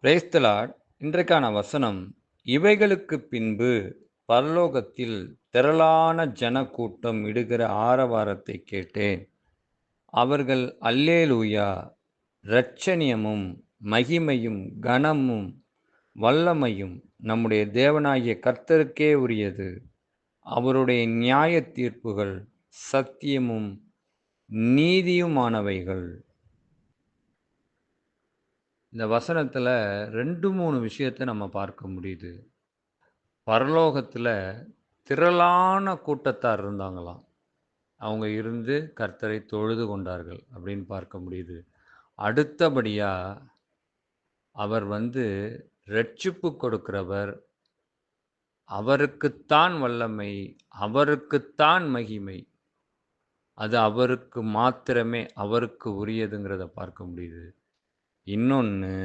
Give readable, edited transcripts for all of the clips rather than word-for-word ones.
Praise the Lord. இன்றைக்கான வசனம், இவைகளுக்குப் பின்பு பரலோகத்தில் திரளான ஜனக்கூட்டம் இடுகிற ஆரவாரத்தைக் கேட்டேன். அவர்கள் அல்லேலூயா, இரட்சணியமும் மகிமையும் கனமும் வல்லமையும் நம்முடைய தேவனாகிய கர்த்தருக்கே உரியது. அவருடைய நியாயத் தீர்ப்புகள் சத்தியமும் நீதியுமானவைகள். இந்த வசனத்துல 2, 3 விஷயத்த நம்ம பார்க்க முடியுது. பரலோகத்துல திரளான கூட்டத்தார் இருந்தாங்களாம். அவங்க இருந்து கர்த்தரை தொழுது கொண்டார்கள் அப்படின்னு பார்க்க முடியுது. அடுத்தபடியா, அவர் இரட்சிப்பு கொடுக்கிறவர். அவருக்குத்தான் வல்லமை, அவருக்குத்தான் மகிமை. அது அவருக்கு மாத்திரமே, அவருக்கு உரியதுங்கிறத பார்க்க முடியுது. இன்னொன்னு,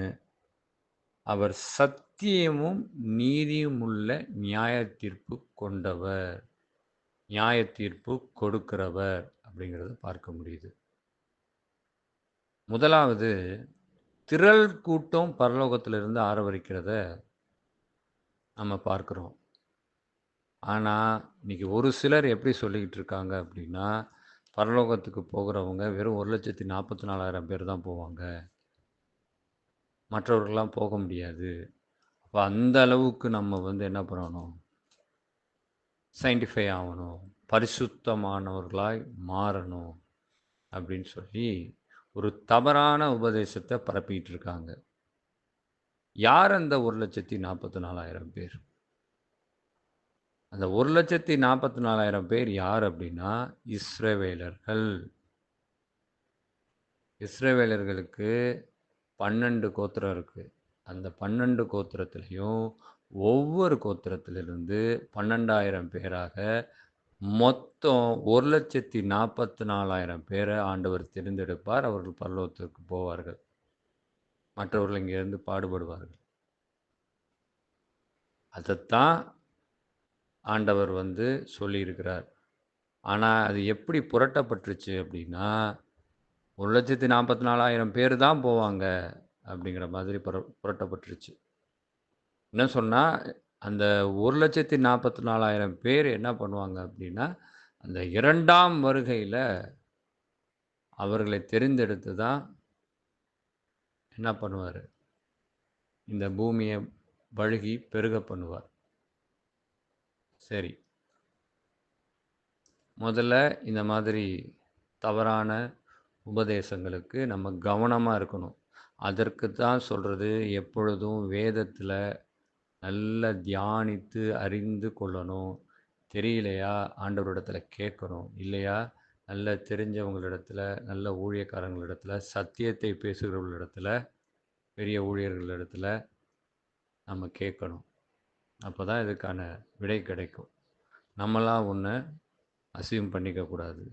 அவர் சத்தியமும் நீதியுமுள்ள நியாயத்தீர்ப்பு கொண்டவர். நியாயத்தீர்ப்பு கொடுக்கிறவர் அப்படிங்கிறத பார்க்க முடியுது. முதலாவது, திரள் கூட்டம் பரலோகத்திலிருந்து ஆரவரிக்கிறத நம்ம பார்க்கிறோம். ஆனா, இன்னைக்கு ஒரு சிலர் எப்படி சொல்லிக்கிட்டு இருக்காங்க அப்படின்னா, பரலோகத்துக்கு போகிறவங்க வெறும் 1,44,000 பேர் தான் போவாங்க. மற்றவர்கள்லாம் போக முடியாது. அப்ப அந்த அளவுக்கு நம்ம என்ன பண்ணணும்? சயின்டிஃபை ஆவணும். பரிசுத்தமானவர்களாய் மாறணும். அப்படின்னு சொல்லி ஒரு தவறான உபதேசத்த பரப்பிட்டு இருக்காங்க. யார் அந்த 1,44,000 பேர்? அந்த 1,44,000 பேர் யார் அப்படின்னா, இஸ்ரவேலர்கள். இஸ்ரவேலர்களுக்கு 12 கோத்திரம் இருக்கு. அந்த 12 கோத்திரத்திலயும் ஒவ்வொரு கோத்திரத்திலிருந்து 12,000 பேராக மொத்தம் 1,44,000 பேர ஆண்டவர் தெரிந்தெடுப்பார். அவர்கள் பரலோகத்திற்கு போவார்கள். மற்றவர்கள் இங்கிருந்து பாடுபடுவார்கள். அதத்தான் ஆண்டவர் சொல்லியிருக்கிறார். ஆனா, அது எப்படி புரட்டப்பட்டுருச்சு அப்படின்னா, 1,44,000 பேர் தான் போவாங்க அப்படிங்கிற மாதிரி புரட்டப்பட்டுருச்சு. என்ன சொன்னா, அந்த 1,44,000 பேர் என்ன பண்ணுவாங்க அப்படின்னா, அந்த 2ஆம் வருகையில அவர்களை தெரிந்தெடுத்து தான் என்ன பண்ணுவாரு, இந்த பூமிய பழுகி பெருக பண்ணுவார். சரி. முதல்ல இந்த மாதிரி தவறான உபதேசங்களுக்கு நம்ம கவனமா இருக்கணும். அதற்கு தான் சொல்றது, எப்பொழுதும் வேதத்தில நல்லா தியானித்து அறிந்து கொள்ளணும். தெரியலையா, ஆண்டவரிடத்துல கேட்கணும். இல்லையா, நல்ல தெரிஞ்சவங்களிடத்துல, நல்ல ஊழியக்காரங்களிடத்துல, சத்தியத்தை பேசுகிறவர்களிடத்துல, பெரிய ஊழியர்களிடத்துல நம்ம கேட்கணும். அப்பதான் இதுக்கான விடை கிடைக்கும். நம்மளா ஒண்ண அஸ்யூம் பண்ணிக்க கூடாது.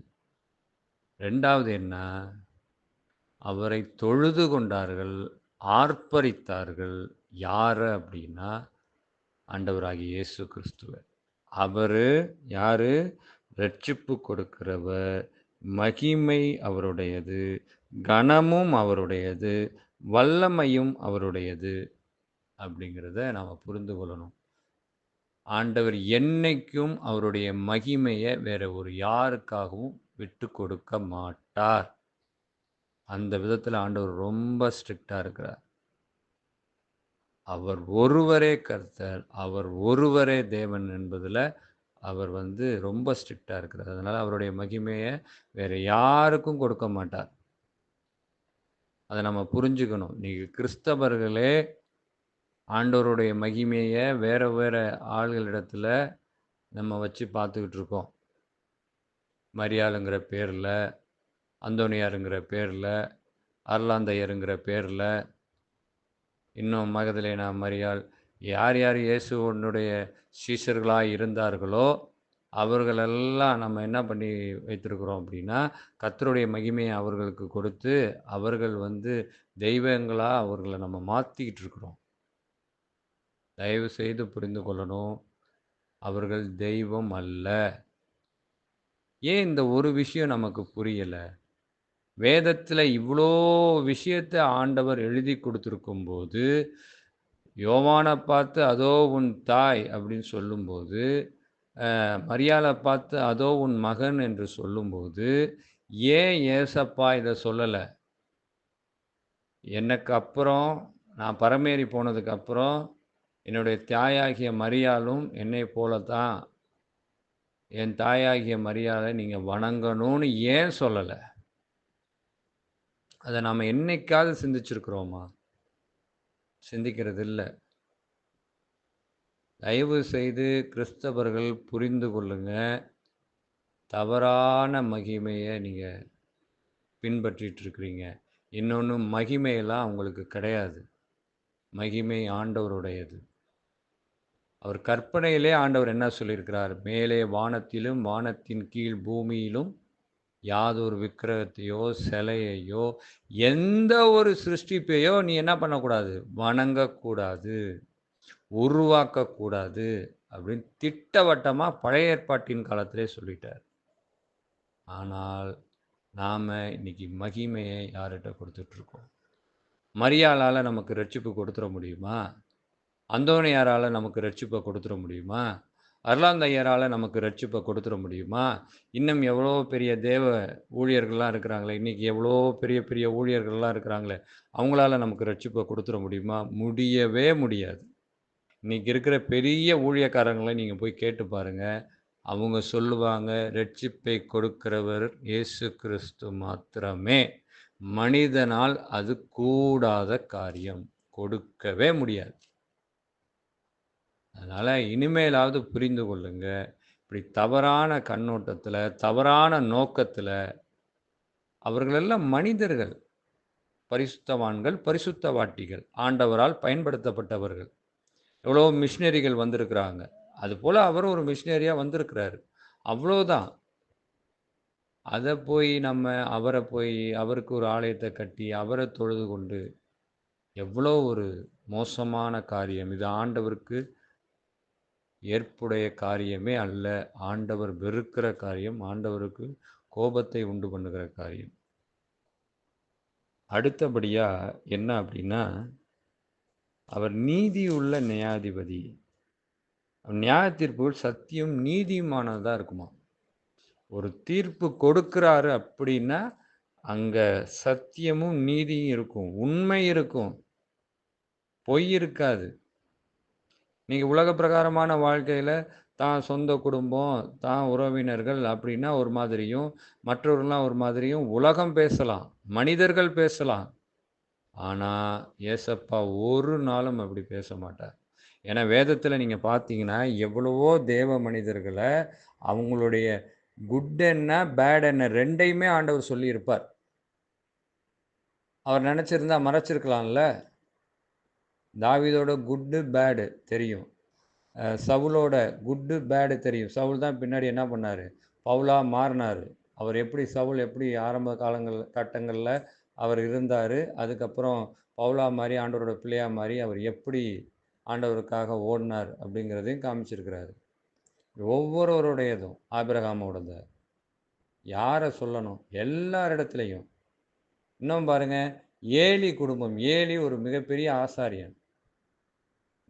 2வது என்ன? அவரை தொழுது கொண்டார்கள், ஆர்ப்பரித்தார்கள். யார அப்படின்னா, ஆண்டவராகிய இயேசு கிறிஸ்துவ. அவரு யாரு? இரட்சிப்பு கொடுக்கிறவர். மகிமை அவருடையது. கனமும் அவருடையது. வல்லமையும் அவருடையது. அப்படிங்கிறத நாம புரிந்து கொள்ளணும். ஆண்டவர் என்னைக்கும் அவருடைய மகிமைய வேற ஒரு யாருக்காகவும் விட்டுக் கொடுக்க மாட்டார். அந்த விதத்துல ஆண்டவர் ரொம்ப ஸ்ட்ரிக்ட்டா இருக்கிறார். அவர் ஒருவரே கர்த்தர். அவர் ஒருவரே தேவன் என்பதுல அவர் ரொம்ப ஸ்ட்ரிக்ட்டா இருக்கிறார். அதனால அவருடைய மகிமைய வேற யாருக்கும் கொடுக்க மாட்டார். அத நம்ம புரிஞ்சுக்கணும். நீங்க கிறிஸ்தவர்களே ஆண்டவருடைய மகிமைய வேற வேற ஆள்களிடத்துல நம்ம வச்சு பார்த்துக்கிட்டு இருக்கோம். மரியாளுங்கிற பேர்ல, அந்தோனியாருங்கிற பேர்ல, அர்லாந்தையருங்கிற பேர்ல, இன்னும் மகதலேனா மரியாள், யார் யார் இயேசுவினுடைய சீஷர்களாய் இருந்தார்களோ, அவர்களெல்லாம் நம்ம என்ன பண்ணி வைத்திருக்கிறோம் அப்படின்னா, கர்த்தருடைய மகிமைய அவர்களுக்கு கொடுத்து, அவர்கள் தெய்வங்களா அவர்கள நம்ம மாத்திக்கிட்டு இருக்கிறோம். தயவு செய்து புரிந்து கொள்ளணும். அவர்கள் தெய்வம் அல்ல. ஏன் இந்த ஒரு விஷயம் நமக்கு புரியல? வேதத்துல இவ்ளோ விஷயத்த ஆண்டவர் எழுதி குடுத்திருக்கும்போது, யோவான பார்த்து, "அதோ உன் தாய்" அப்படின்னு சொல்லும்போது, மரியாள பார்த்து, "அதோ உன் மகன்" என்று சொல்லும்போது, ஏன் ஏசப்பா இத சொல்லல? எனக்கு அப்புறம், நான் பரமேறி போனதுக்கு அப்புறம், என்னுடைய தாயாகிய மரியாளும் என்னைப் போல தான். என் தாயாகிய மரியாள நீங்க வணங்கணும்னு ஏன் சொல்லல? அத நாம என்னைக்காவது சிந்திச்சிருக்கிறோமா? சிந்திக்கிறது இல்ல. தயவு செய்து கிறிஸ்தவர்கள் புரிந்து கொள்ளுங்க. தவறான மகிமைய நீங்க பின்பற்றிட்டு இருக்கிறீங்க. இன்னொன்னு மகிமையெல்லாம் உங்களுக்கு கிடையாது. மகிமை ஆண்டவருடையது. அவர் கற்பனையிலே ஆண்டவர் என்ன சொல்லியிருக்கிறார்? மேலே வானத்திலும், வானத்தின் கீழ் பூமியிலும் யாதொரு விக்கிரகத்தையோ, சிலையையோ, எந்த ஒரு சிருஷ்டிப்பையோ நீ என்ன பண்ணக்கூடாது? வணங்கக்கூடாது. உருவாக்கக்கூடாது. அப்படின்னு திட்டவட்டமா பழைய ஏற்பாட்டின் காலத்திலே சொல்லிட்டார். ஆனால், நாம இன்னைக்கு மகிமையை யார்ட்ட குடுத்துட்டுருக்கோம்? மரியாளால நமக்கு ரட்சிப்பு கொடுத்துற முடியுமா? அந்தோனியாரால நமக்கு ரட்சிப்ப கொடுத்துற முடியுமா? அருளாந்தையரால நமக்கு ரட்சிப்ப கொடுத்துற முடியுமா? இன்னும் எவ்வளோ பெரிய தேவ ஊழியர்கள்லாம் இருக்கிறாங்களே, இன்னைக்கு எவ்வளோ பெரிய பெரிய ஊழியர்கள்லாம் இருக்கிறாங்களே, அவங்களால நமக்கு ரட்சிப்ப குடுத்துற முடியுமா? முடியவே முடியாது. இன்னைக்கு இருக்கிற பெரிய ஊழியக்காரங்கள நீங்க போய் கேட்டு பாருங்க. அவங்க சொல்லுவாங்க, "ரட்சிப்பை கொடுக்கிறவர் இயேசு கிறிஸ்து மாத்திரமே. மனிதனால் அது கூடாத காரியம்." கொடுக்கவே முடியாது. அதனால இனிமேலாவது புரிந்து கொள்ளுங்க. இப்படி தவறான கண்ணோட்டத்துல, தவறான நோக்கத்துல அவர்களெல்லாம் மனிதர்கள். பரிசுத்தவான்கள், பரிசுத்தவாட்டிகள். ஆண்டவரால் பயன்படுத்தப்பட்டவர்கள். எவ்வளோ மிஷனரிகள் வந்திருக்கிறாங்க. அதுபோல அவரும் ஒரு மிஷனரியா வந்திருக்கிறாரு. அவ்வளோதான். அத போய் நம்ம அவர போய் அவருக்கு ஒரு ஆலயத்த கட்டி, அவர தொழுது கொண்டு, எவ்வளோ ஒரு மோசமான காரியம். இது ஆண்டவருக்கு ஏற்புடைய காரியமே அல்ல. ஆண்டவர் வெறுக்கிற காரியம். ஆண்டவருக்கு கோபத்தை உண்டு பண்ணுகிற காரியம். அடுத்தபடியா என்ன அப்டின்னா, அவர் நீதியுள்ள நியாயாதிபதி. நியாய தீர்ப்புகள் சத்தியம் நீதியுமானதா இருக்குமாம். ஒரு தீர்ப்பு கொடுக்கிறாரு அப்டின்னா, அங்க சத்தியமும் நீதியும் இருக்கும். உண்மை இருக்கும். பொய் இருக்காது. நீங்க உலக பிரகாரமான வாழ்க்கையில, தான் சொந்த குடும்பம், தான் உறவினர்கள் அப்டின்னா ஒரு மாதிரியும், மற்றவர்கள்லாம் ஒரு மாதிரியும் உலகம் பேசலாம். மனிதர்கள் பேசலாம். ஆனா, ஏசப்பா ஒரு நாளும் அப்படி பேச மாட்டார். ஏன்னா, வேதத்தில நீங்க பார்த்தீங்கன்னா, எவ்வளவோ தேவ மனிதர்கள அவங்களுடைய குட் என்ன, பேட் என்ன 2யுமே ஆண்டவர் சொல்லியிருப்பார். அவர் நெனச்சிருந்தா மறைச்சிருக்கலாம்ல. தாவீதோட குட்டு, பேடு தெரியும். சவுலோட குட்டு, பேடு தெரியும். சவுல் தான் பின்னாடி என்ன பண்ணாரு? பவுலா மாறுனாரு. அவர் எப்படி சவுல் எப்படி ஆரம்ப கட்டங்கள்ல அவர் இருந்தாரு. அதுக்கப்புறம் பவுலா மாறி, ஆண்டவரோட பிள்ளையா மாறி, அவர் எப்படி ஆண்டவருக்காக ஓடுனார் அப்படிங்கிறதையும் காமிச்சிருக்கிறாரு. ஒவ்வொருவருடையதும் ஆபிரகாமோடது. யார சொல்லணும்? எல்லாரிடத்திலயும். இன்னும் பாருங்க, ஏலி குடும்பம். ஏலி ஒரு மிகப்பெரிய ஆசாரியன்.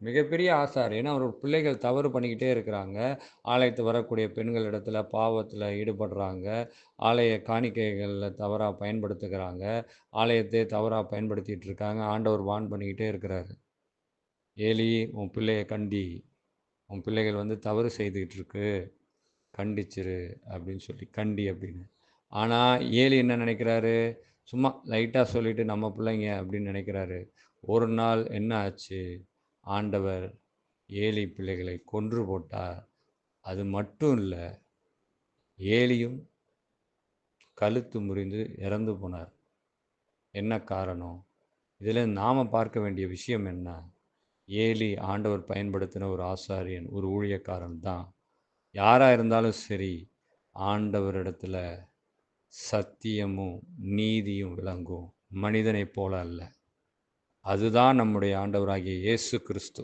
மிகப்பெரிய ஆசார். ஏன்னா, அவரோட பிள்ளைகள் தவறு பண்ணிக்கிட்டே இருக்கிறாங்க. ஆலயத்துக்கு வரக்கூடிய பெண்கள் இடத்துல பாவத்தில ஈடுபடுறாங்க. ஆலய காணிக்கைகள்ல தவறா பயன்படுத்துகிறாங்க. ஆலயத்தை தவறா பயன்படுத்திட்டு இருக்காங்க. ஆண்டவர் வார்ன் பண்ணிக்கிட்டே இருக்கிறாரு. "ஏலி உன் பிள்ளைய கண்டி. உன் பிள்ளைகள் வந்து தவறு செய்துகிட்டு இருக்கு. கண்டிச்சிரு" அப்படின்னு சொல்லி கண்டி அப்படின்னு. ஆனா, ஏலி என்ன நினைக்கிறாரு? சும்மா லைட்டா சொல்லிட்டு நம்ம பிள்ளைங்க அப்படின்னு நினைக்கிறாரு. ஒரு நாள் என்ன ஆச்சு? ஆண்டவர் ஏலி பிள்ளைகளை கொன்று போட்டார். அது மட்டும் இல்ல, ஏலியும் கழுத்து முறிந்து இறந்து போனார். என்ன காரணம்? இதில நாம பார்க்க வேண்டிய விஷயம் என்ன? ஏலி ஆண்டவர் பயன்படுத்தின ஒரு ஆசாரியன், ஒரு ஊழியக்காரன் தான். யாரா இருந்தாலும் சரி, ஆண்டவரிடத்தில சத்தியமும், நீதியும் விளங்கும். மனிதனைப் போல அல்ல. அதுதான் நம்முடைய ஆண்டவராகிய இயேசு கிறிஸ்து.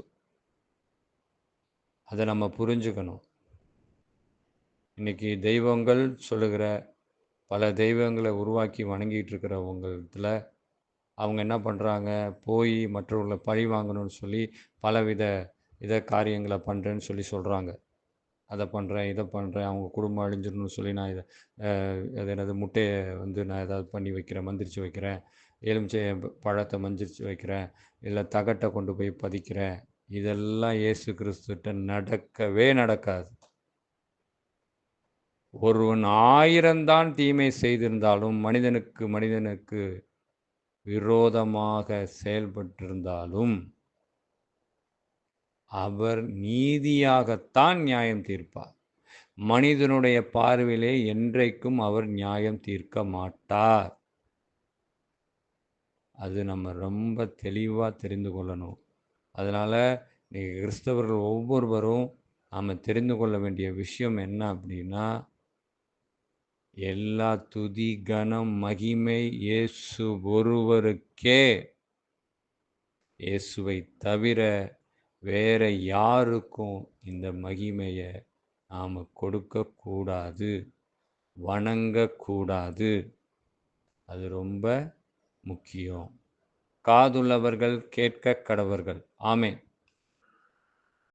அத நம்ம புரிஞ்சுக்கணும். இன்னைக்கு தெய்வங்கள் சொல்லுகிற பல தெய்வங்களை உருவாக்கி வணங்கிட்டு இருக்கிறவங்கத்துல அவங்க என்ன பண்ணுறாங்க, போய் மற்றவர்களை பழி வாங்கணும்னு சொல்லி பலவித காரியங்களை பண்ணுறேன்னு சொல்லி சொல்கிறாங்க. அதை பண்ணுறேன், இதை பண்ணுறேன், அவங்க குடும்பம் அழிஞ்சிடணும்னு சொல்லி நான் இதை அது என்னது முட்டையை வந்து நான் ஏதாவது பண்ணி வைக்கிறேன், மந்திரிச்சு வைக்கிறேன், எலுமிச்சை பழத்தை மந்திரிச்சு வைக்கிறேன், இல்லை தகட்டை கொண்டு போய் பதிக்கிறேன். இதெல்லாம் இயேசு கிறிஸ்துட்ட நடக்கவே நடக்காது. ஒருவன் 1000 தான் தீமை செய்திருந்தாலும் மனிதனுக்கு விரோதமாக செயல்பட்டிருந்தாலும் அவர் நீதியாகத்தான் நியாயம் தீர்ப்பார். மனிதனுடைய பார்வையிலே என்றைக்கும் அவர் நியாயம் தீர்க்க மாட்டார். அது நம்ம ரொம்ப தெளிவாக தெரிந்து கொள்ளணும். அதனால் நீங்கள் கிறிஸ்தவர்கள் ஒவ்வொருவரும் நாம் தெரிந்து கொள்ள வேண்டிய விஷயம் என்ன அப்படின்னா, எல்லா துதி கனம் மகிமை இயேசு ஒருவருக்கே. இயேசுவை தவிர வேற யாருக்கும் இந்த மகிமையை நாம் கொடுக்கக்கூடாது, வணங்கக்கூடாது. அது ரொம்ப முக்கியம். காதுள்ளவர்கள் கேட்க கடவர்கள். ஆமென்.